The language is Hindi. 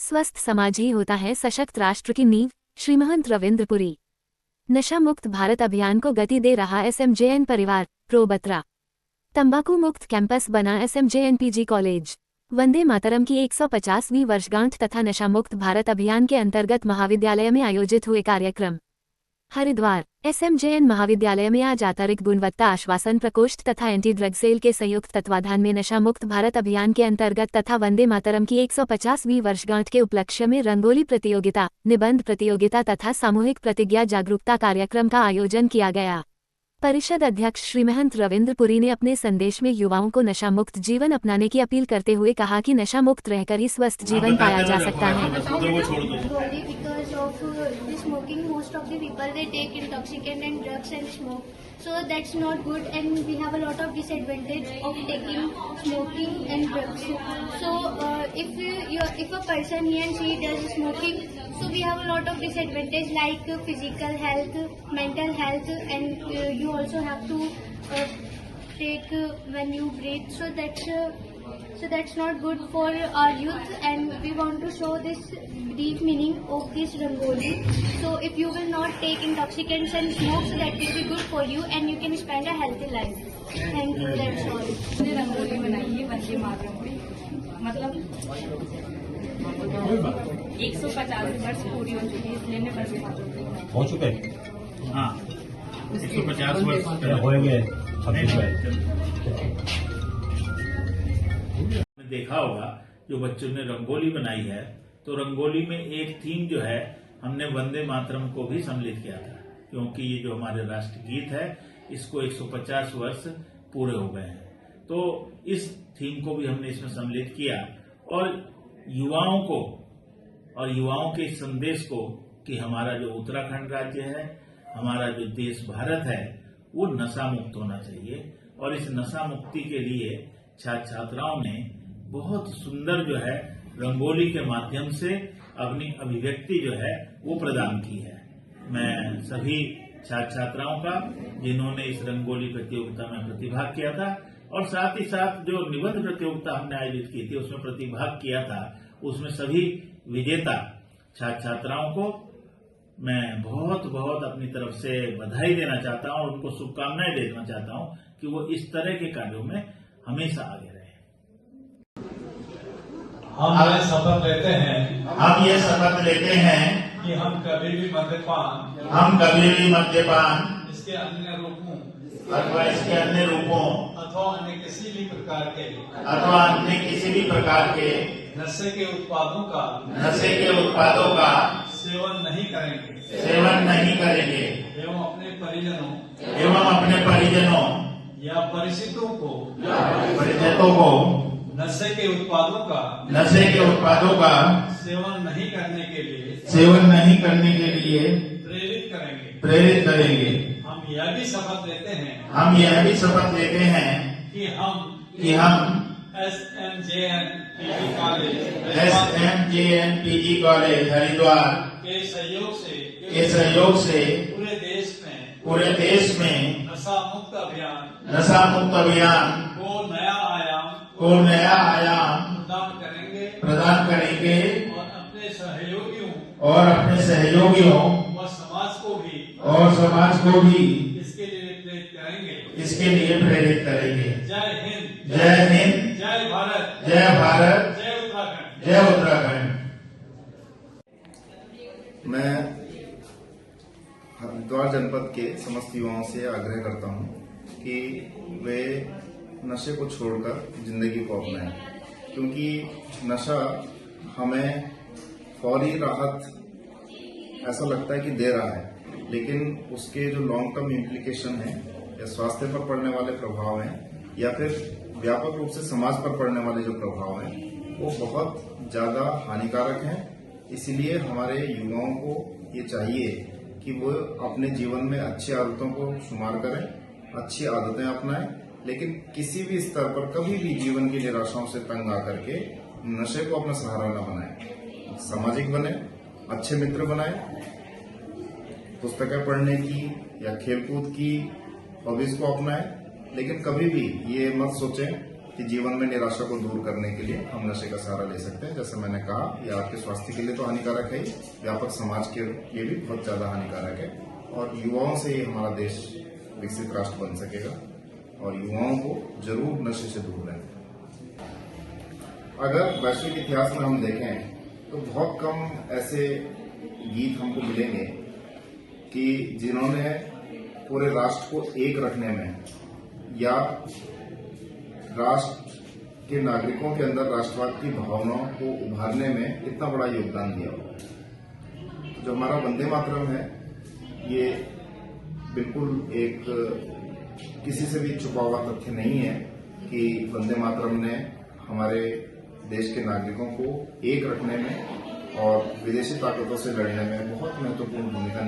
स्वस्थ समाज ही होता है सशक्त राष्ट्र की नींव। श्री महंत रविंद्रपुरी। नशा मुक्त भारत अभियान को गति दे रहा SMJN परिवार प्रो बत्रा। तंबाकू मुक्त कैंपस बना SMJN PG college. Vande Mataram की 150वीं वर्षगांठ तथा नशा मुक्त भारत अभियान के अंतर्गत महाविद्यालय में आयोजित हुए कार्यक्रम। हरिद्वार SMJN महाविद्यालय में आज आंतरिक गुणवत्ता आश्वासन प्रकोष्ठ तथा एंटी ड्रग सेल के संयुक्त तत्वाधान में नशा मुक्त भारत अभियान के अंतर्गत तथा वंदे मातरम की 150वीं वर्षगांठ के उपलक्ष्य में रंगोली प्रतियोगिता, निबंध प्रतियोगिता तथा सामूहिक प्रतिज्ञा जागरूकता कार्यक्रम का आयोजन किया गया। परिषद अध्यक्ष श्री महंत रविंद्रपुरी ने अपने संदेश में युवाओं को नशा मुक्त जीवन अपनाने की अपील करते हुए कहा कि नशा मुक्त रहकर ही स्वस्थ जीवन पाया जा सकता है। Smoking, most of the people they take intoxicant and drugs and smoke, so that's not good, and we have a lot of disadvantage of taking smoking and drugs. So if a person he and she does smoking, so we have a lot of disadvantage like physical health, mental health, and you also have to take when you breathe, so that's not good for our youth, and we want to show this deep meaning of this rangoli. So if you will not take intoxicants and smoke, so that will be good for you and you can spend a healthy life. Thank you, that's all. हमने रंगोली बनाई है वंदे मातरम पे, मतलब 150 वर्ष पूरी हो चुकी है, इसलिए मैं वंदे मातरम हो चुके। हाँ, 150 वर्ष हो गए। देखा होगा जो बच्चों ने रंगोली बनाई है, तो रंगोली में एक थीम जो है हमने वंदे मातरम को भी सम्मिलित किया था, क्योंकि ये जो हमारे राष्ट्र गीत है इसको 150 वर्ष पूरे हो गए हैं। तो इस थीम को भी हमने इसमें सम्मिलित किया और युवाओं को और युवाओं के इस संदेश को कि हमारा जो उत्तराखंड राज्य है, हमारा जो देश भारत है, वो नशा मुक्त होना चाहिए। और इस नशा मुक्ति के लिए छात्र छात्राओं ने बहुत सुंदर जो है रंगोली के माध्यम से अपनी अभिव्यक्ति जो है वो प्रदान की है। मैं सभी छात्र छात्राओं का जिन्होंने इस रंगोली प्रतियोगिता में प्रतिभाग किया था और साथ ही साथ जो निबंध प्रतियोगिता हमने आयोजित की थी उसमें प्रतिभाग किया था, उसमें सभी विजेता छात्र छात्राओं को मैं बहुत बहुत अपनी तरफ से बधाई देना चाहता हूं और उनको शुभकामनाएं देना चाहता हूं कि वो इस तरह के कार्यों में हमेशा आगे रहे। हम ये शपथ लेते हैं कि हम कभी भी मद्यपान इसके अन्य रूपों अथवा अन्य किसी भी प्रकार के नशे के उत्पादों का सेवन नहीं करेंगे एवं अपने परिजनों या परिचितों को नशे के उत्पादों का सेवन नहीं करने के लिए प्रेरित करेंगे। हम यह भी शपथ लेते हैं कि हम SMJN PG कॉलेज हरिद्वार के सहयोग से पूरे देश में नशा मुक्त अभियान को नया आयाम प्रदान करेंगे और अपने सहयोगियों और समाज को भी इसके लिए प्रेरित करेंगे। जय हिंद, जय भारत, जय उत्तराखंड। मैं हरिद्वार जनपद के समस्त युवाओं से आग्रह करता हूं कि वे नशे को छोड़कर जिंदगी को अपनाएं, क्योंकि नशा हमें फौरी राहत ऐसा लगता है कि दे रहा है, लेकिन उसके जो लॉन्ग टर्म इम्प्लीकेशन है या स्वास्थ्य पर पड़ने वाले प्रभाव हैं या फिर व्यापक रूप से समाज पर पड़ने वाले जो प्रभाव हैं वो बहुत ज्यादा हानिकारक हैं। इसीलिए हमारे युवाओं को ये चाहिए कि वो अपने जीवन में अच्छी आदतों को शुमार करें, अच्छी आदतें अपनाएं, लेकिन किसी भी स्तर पर कभी भी जीवन की निराशाओं से तंग आकर के नशे को अपना सहारा न बनाएं। सामाजिक बने, अच्छे मित्र बनाएं, पुस्तकें पढ़ने की या खेलकूद की हॉबीज को अपनाएं, लेकिन कभी भी ये मत सोचें कि जीवन में निराशा को दूर करने के लिए हम नशे का सहारा ले सकते हैं। जैसे मैंने कहा, ये आपके स्वास्थ्य के लिए तो हानिकारक है ही, व्यापक समाज के लिए भी बहुत ज्यादा हानिकारक है, और युवाओं से ही हमारा देश विकसित राष्ट्र बन सकेगा, और युवाओं को जरूर नशे से दूर रहें। अगर वैश्विक इतिहास में हम देखें तो बहुत कम ऐसे गीत हमको मिलेंगे कि जिन्होंने पूरे राष्ट्र को एक रखने में या राष्ट्र के नागरिकों के अंदर राष्ट्रवाद की भावनाओं को उभारने में इतना बड़ा योगदान दिया हो। जो हमारा वंदे मातरम है, ये बिल्कुल एक किसी से भी छुपा हुआ तथ्य नहीं है कि वंदे मातरम ने हमारे देश के नागरिकों को एक रखने में और विदेशी ताकतों से लड़ने में बहुत महत्वपूर्ण भूमिका